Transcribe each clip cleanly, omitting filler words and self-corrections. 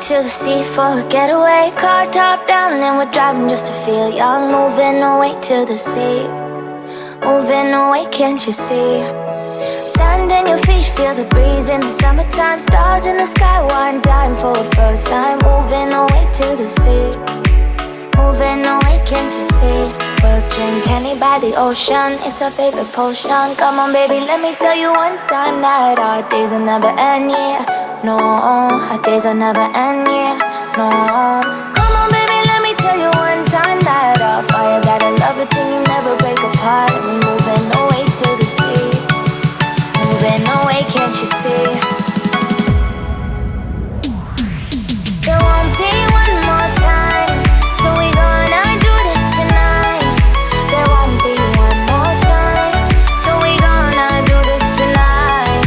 To the sea for a getaway, car top down and we're driving just to feel young. Moving away to the sea, moving away, can't you see? Stand on your feet, feel the breeze in the summertime. Stars in the sky, one dime for a first time. Moving away to the sea, moving away, can't you see? We'll drink honey by the ocean, it's our favorite potion. Come on baby, let me tell you one time that our days will never end, yeah. No, our days will never end, yeah. No. Come on baby, let me tell you one time that our fire got a love it till you never break apart. And we're moving away to the sea, moving away, can't you see? There won't be one more time, so we gonna do this tonight. There won't be one more time, so we gonna do this tonight.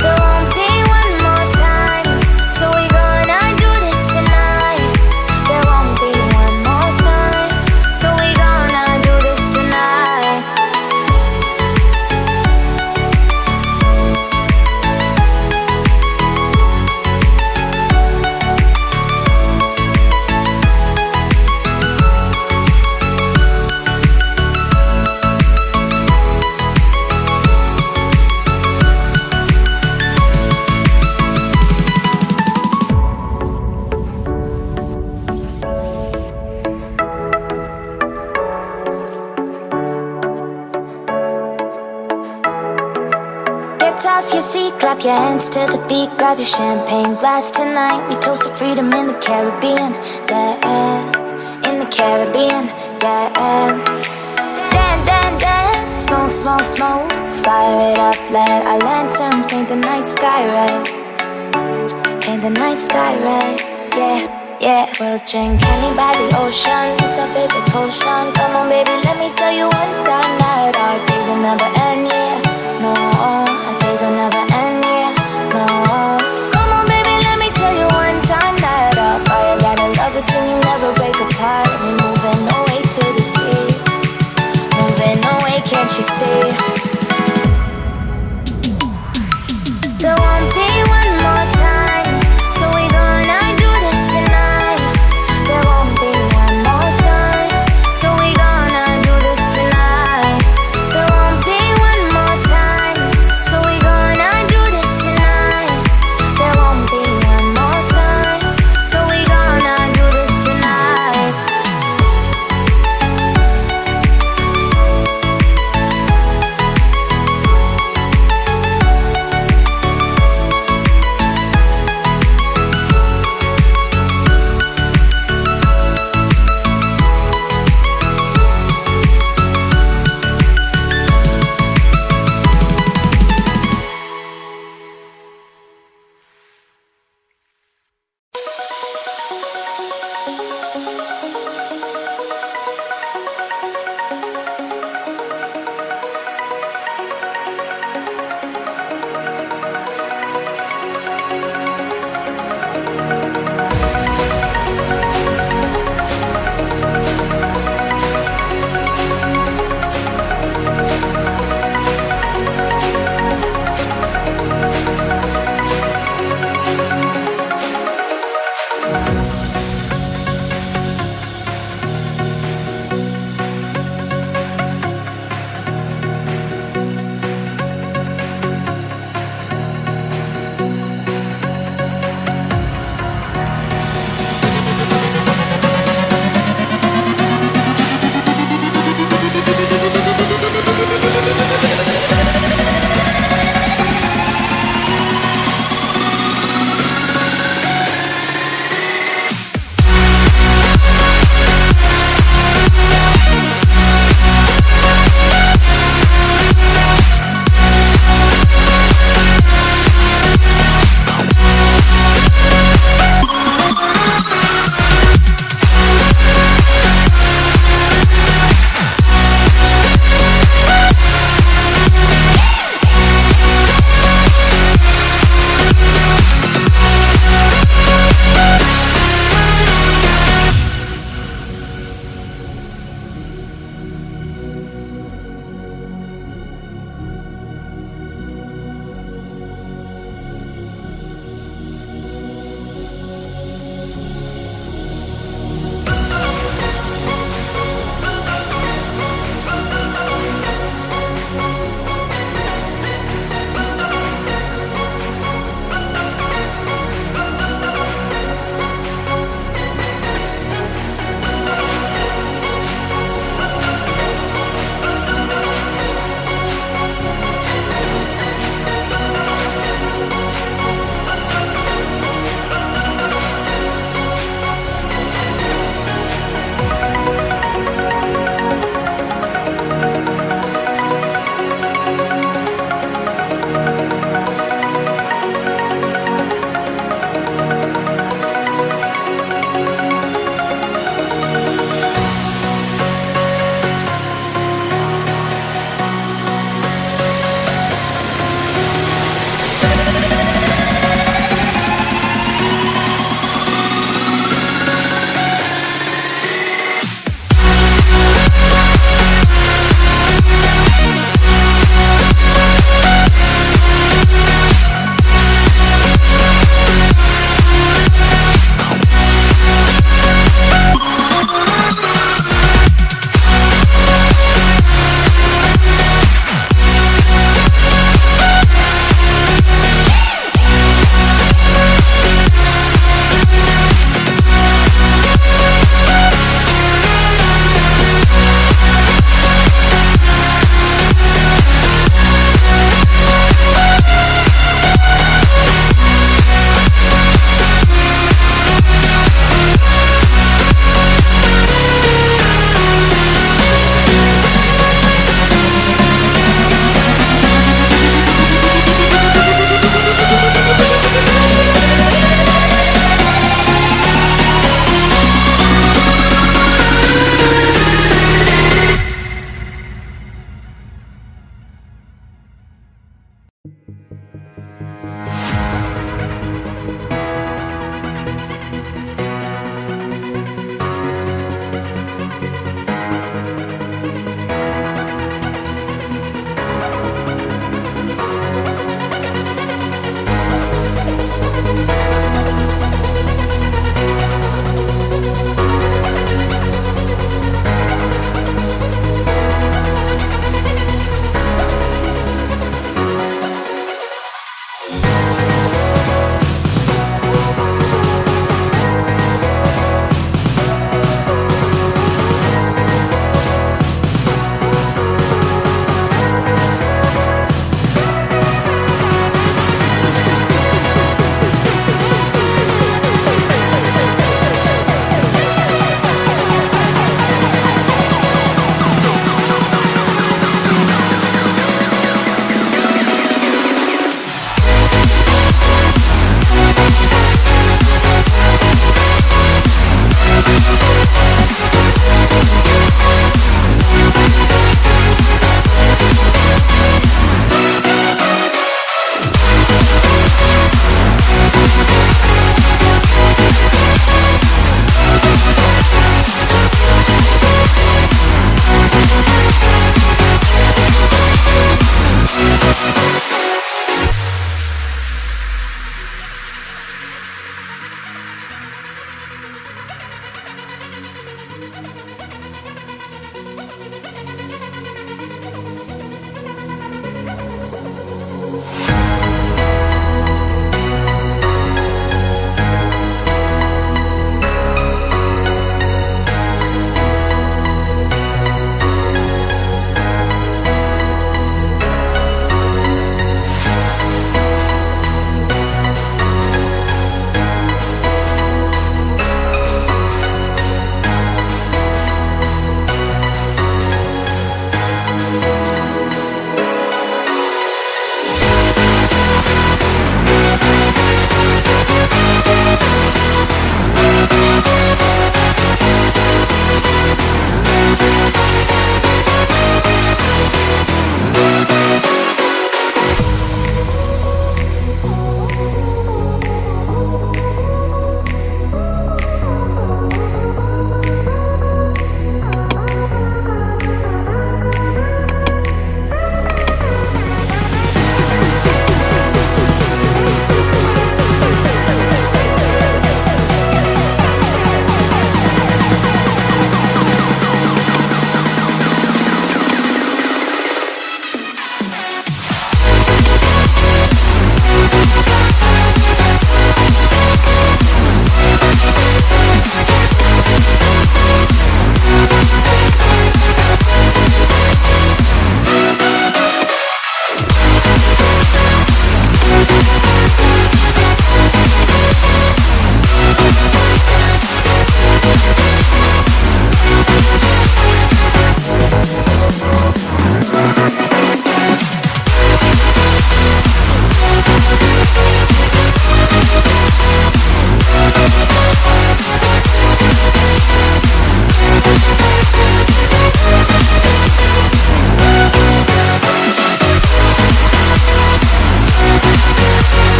There won't be one more time, so we gonna do this tonight. There won't be one more time, so we gonna do this tonight. Get off your seat, clap your hands to the beat. Grab your champagne glass tonight. We toast to freedom in the Caribbean, yeah. In the Caribbean, yeah. Dan, dan, dan, smoke, smoke, smoke. Fire it up, let our lanterns paint the night sky red. Paint the night sky red, yeah, yeah. We'll drink honey by the ocean, it's our favorite potion. Come on baby, let me tell you one time that our days will never end, yeah. No, our days will never end, yeah. No. Come on baby, let me tell you one time that our fire got a love it till you never break apart. We're moving away to the sea, moving away, can't you see? There won't be one more time, so we gonna do this tonight. There won't be one more time, so we gonna do this tonight. There won't be one more time, so we gonna do this tonight. There won't be one more time, so we gonna do this tonight.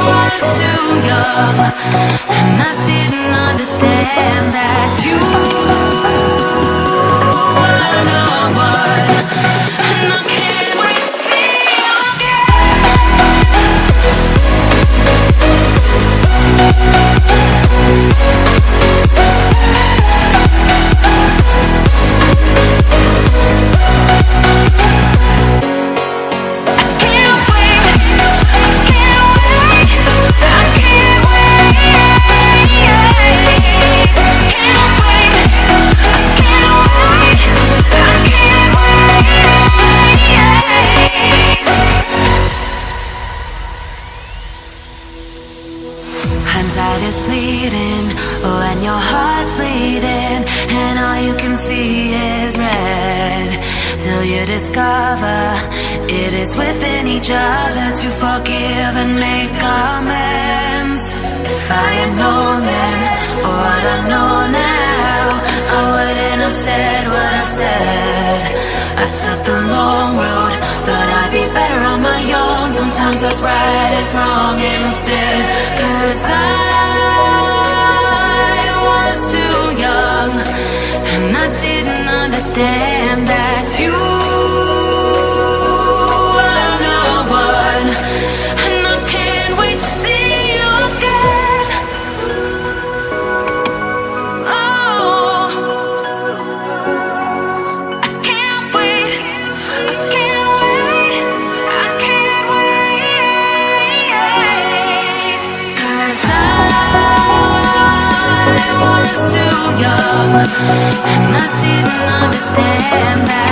was too young, and I didn't understand that you were no one, and I can't wait to see you hindsight is fleeting, oh, and your heart's bleeding, and all you can see is red, till you discover it is within each other to forgive and make amends. If I had known then, or what I know now, I wouldn't have said what I said. I took the long road, thought I'd be better on my own. Sometimes what's right is wrong instead, 'cause I was too young, and I didn't understand that you were no one, and I can't wait to see you again. Oh, I can't wait, I can't wait, I can't wait, 'cause I was too young, and I didn't understand that